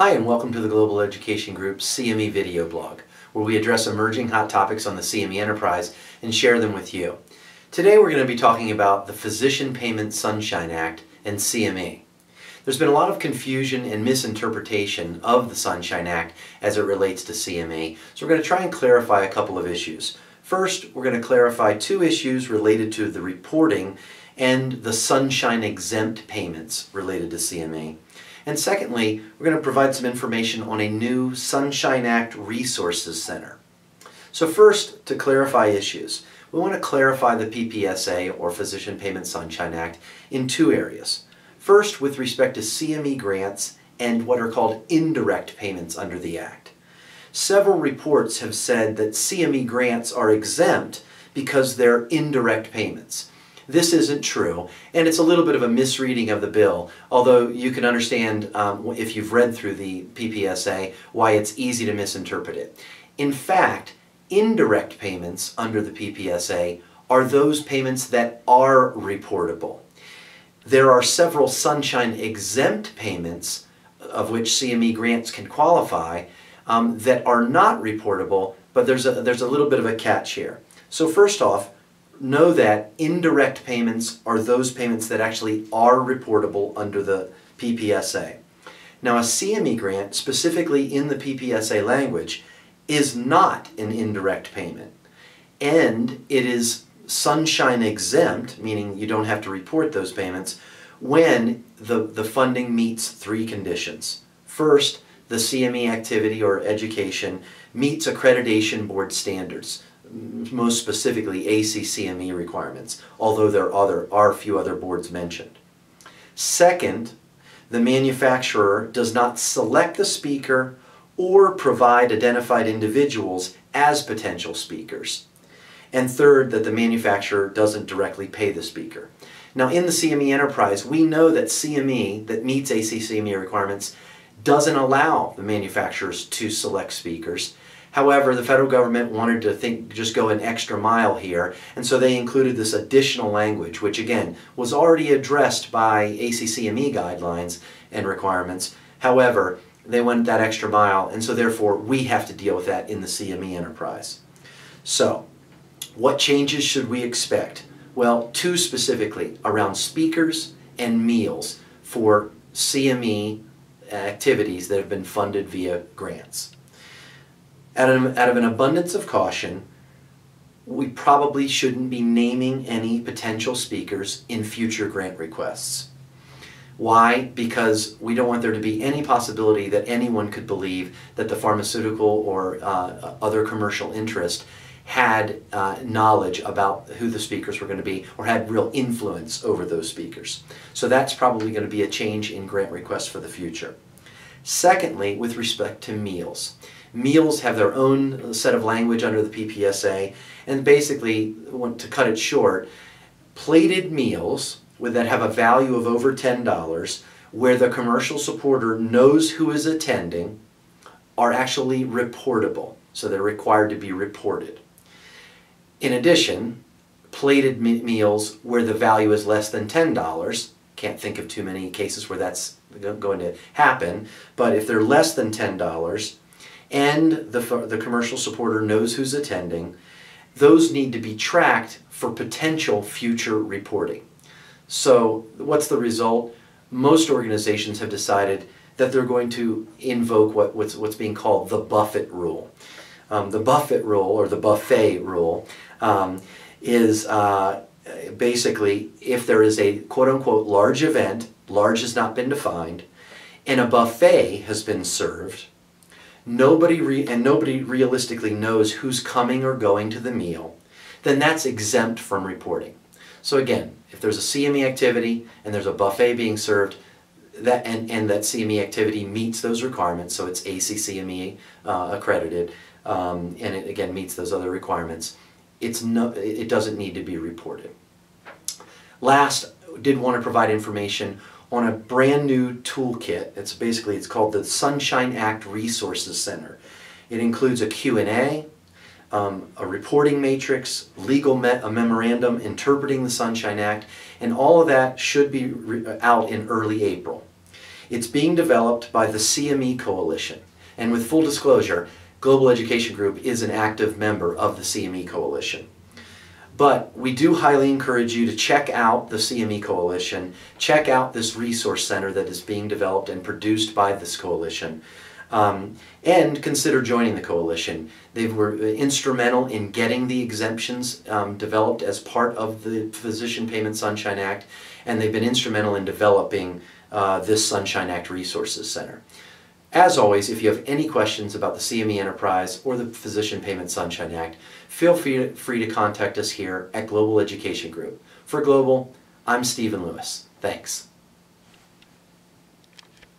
Hi, and welcome to the Global Education Group's CME video blog, where we address emerging hot topics on the CME enterprise and share them with you. Today we're going to be talking about the Physician Payment Sunshine Act and CME. There's been a lot of confusion and misinterpretation of the Sunshine Act as it relates to CME, so we're going to try and clarify a couple of issues. First, we're going to clarify two issues related to the reporting and the Sunshine exempt payments related to CME. And secondly, we're going to provide some information on a new Sunshine Act Resources Center. So first, to clarify issues, we want to clarify the PPSA, or Physician Payment Sunshine Act, in two areas. First, with respect to CME grants and what are called indirect payments under the Act. Several reports have said that CME grants are exempt because they're indirect payments. This isn't true, and it's a little bit of a misreading of the bill, although you can understand if you've read through the PPSA why it's easy to misinterpret it. In fact, indirect payments under the PPSA are those payments that are reportable. There are several Sunshine exempt payments, of which CME grants can qualify, that are not reportable, but there's a little bit of a catch here. So first off, know that indirect payments are those payments that actually are reportable under the PPSA. Now, a CME grant, specifically in the PPSA language, is not an indirect payment, and it is Sunshine exempt, meaning you don't have to report those payments, when the funding meets three conditions. First, the CME activity or education meets accreditation board standards, most specifically ACCME requirements, although there are a few other boards mentioned. Second, the manufacturer does not select the speaker or provide identified individuals as potential speakers. And third, that the manufacturer doesn't directly pay the speaker. Now, in the CME enterprise, we know that CME that meets ACCME requirements doesn't allow the manufacturers to select speakers. However, the federal government wanted to just go an extra mile here, and so they included this additional language, which again was already addressed by ACCME guidelines and requirements. However, they went that extra mile, and so therefore we have to deal with that in the CME enterprise. So, what changes should we expect? Well, two specifically, around speakers and meals for CME activities that have been funded via grants. Out of an abundance of caution, we probably shouldn't be naming any potential speakers in future grant requests. Why? Because we don't want there to be any possibility that anyone could believe that the pharmaceutical or other commercial interest had knowledge about who the speakers were going to be or had real influence over those speakers. So that's probably going to be a change in grant requests for the future. Secondly, with respect to meals. Meals have their own set of language under the PPSA, and basically, to cut it short, plated meals that have a value of over $10, where the commercial supporter knows who is attending, are actually reportable, so they're required to be reported. In addition, plated meals where the value is less than $10, can't think of too many cases where that's going to happen, but if they're less than $10, and the commercial supporter knows who's attending, those need to be tracked for potential future reporting. So what's the result? Most organizations have decided that they're going to invoke what's being called the Buffett rule. The Buffett rule, or the buffet rule, is basically if there is a quote-unquote large event, large has not been defined, and a buffet has been served, nobody realistically knows who's coming or going to the meal, then that's exempt from reporting. So again, if there's a CME activity and there's a buffet being served, and that CME activity meets those requirements, so it's ACCME accredited, and it again meets those other requirements, it doesn't need to be reported. Last, did want to provide information on a brand new toolkit. It's called the Sunshine Act Resources Center. It includes a Q&A, a reporting matrix, a memorandum interpreting the Sunshine Act, and all of that should be out in early April. It's being developed by the CME Coalition. And with full disclosure, Global Education Group is an active member of the CME Coalition. But we do highly encourage you to check out the CME Coalition, check out this resource center that is being developed and produced by this coalition, and consider joining the coalition. They were instrumental in getting the exemptions developed as part of the Physician Payment Sunshine Act, and they've been instrumental in developing this Sunshine Act Resources Center. As always, if you have any questions about the CME Enterprise or the Physician Payment Sunshine Act, feel free to contact us here at Global Education Group. For Global, I'm Stephen Lewis. Thanks.